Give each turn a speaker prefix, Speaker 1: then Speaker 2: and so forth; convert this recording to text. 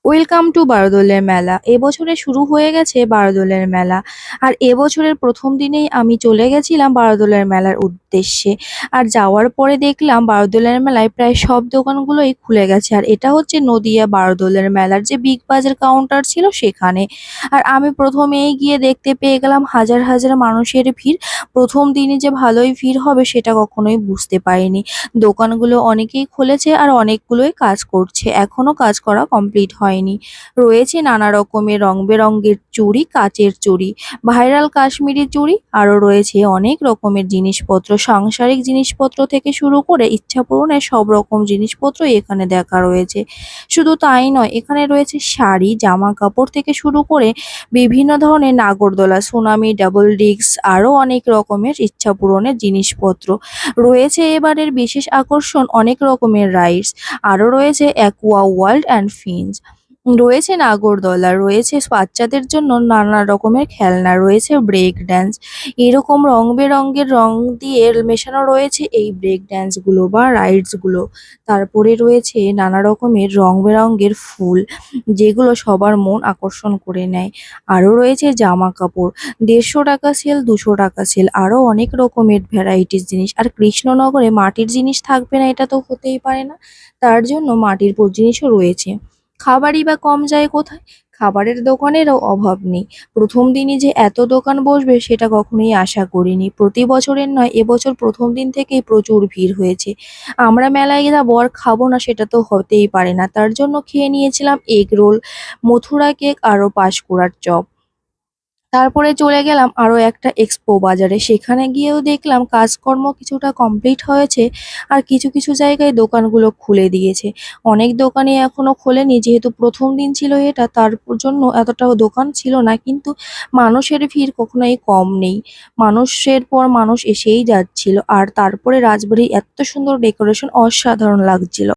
Speaker 1: Welcome to বারদোলের মেলা। এবছরে শুরু হয়ে গেছে বারদোলের মেলা। আর এবছরের প্রথম দিনেই আমি চলে গেছিলাম বারদোলের মেলার উদ্দেশ্যে। আর যাওয়ার পরে দেখলাম বারদোলের মেলায় প্রায় সব দোকানগুলোই খুলে গেছে। আর এটা হচ্ছে নদিয়া বারদোলের মেলার যে বিগ বাজার কাউন্টার ছিল সেখানে। আর আমি প্রথমেই গিয়ে দেখতে পেয়ে গেলাম হাজার হাজার মানুষের ভিড়। প্রথম দিনই যে ভালোই ভিড় হবে সেটা কখনোই বুঝতে পারিনি। দোকানগুলো অনেকেই খুলেছে আর অনেকগুলোই কাজ করছে, এখনো কাজ করা কমপ্লিট হয়নি। রয়েছে নানা রকমের রং বেরঙের চুড়ি, কাচের চুড়ি, ভাইরাল কাশ্মীরি চুড়ি, আরো রয়েছে অনেক রকমের জিনিসপত্র, সাংসারিক জিনিসপত্র থেকে শুরু করে ইচ্ছা পূরণের সব রকম জিনিসপত্রই এখানে দেখা রয়েছে। শুধু তাই নয়, এখানে রয়েছে শাড়ি, জামা কাপড় থেকে শুরু করে বিভিন্ন ধরনের নাগরদোলা, সুনামি, ডাবল ডিস্ক, আরো অনেক রকমের ইচ্ছা পূরণের জিনিসপত্র রয়েছে। এবারের বিশেষ আকর্ষণ অনেক রকমের রাইডস, আরো রয়েছে অ্যাকোয়া ওয়ার্ল্ড অ্যান্ড ফিঞ্চ, রয়েছে নাগরদোলা, রয়েছে বাচ্চাদের জন্য নানা রকমের খেলনা, রয়েছে ব্রেক ড্যান্স। এরকম রং বেরঙের রং দিয়ে মেশানো রয়েছে এই ব্রেক ড্যান্স গুলো বা রাইডস গুলো। তারপরে রয়েছে নানা রকমের রং বেরঙের ফুল, যেগুলো সবার মন আকর্ষণ করে নেয়। আরো রয়েছে জামা কাপড়, 150 টাকা সেল, 200 টাকা সেল, আরো অনেক রকমের ভ্যারাইটিস জিনিস। আর কৃষ্ণনগরে মাটির জিনিস থাকবে না এটা তো হতেই পারে না, তার জন্য মাটির জিনিসও রয়েছে। খাবারই বা কম যায় কোথায়, খাবারের দোকানেরও অভাব নেই। প্রথম দিনই যে এত দোকান বসবে সেটা কখনোই আশা করিনি। প্রতি বছরের নয়, এবছর প্রথম দিন থেকেই প্রচুর ভিড় হয়েছে। আমরা মেলায় যাবো আর খাবো না সেটা তো হতেই পারে না, তার জন্য খেয়ে নিয়েছিলাম এগ রোল, মথুরা কেক, আরো পাঁশকুড়ার চপ। তারপরে চলে গেলাম আরো একটা এক্সপো বাজারে, সেখানে গিয়েও দেখলাম কাজকর্ম কিছুটা কমপ্লিট হয়েছে। আর কিছু কিছু জায়গায় দোকানগুলো খুলে দিয়েছে, অনেক দোকানই এখনো খোলেনি, যেহেতু প্রথম দিন ছিল এটা, তার জন্য এতটাও দোকান ছিল না। কিন্তু মানুষের ভিড় কখনোই কম নেই, মানুষের পর মানুষ এসেই যাচ্ছিল। আর তারপরে রাজবাড়ি এত সুন্দর ডেকোরেশন, অসাধারণ লাগছিল।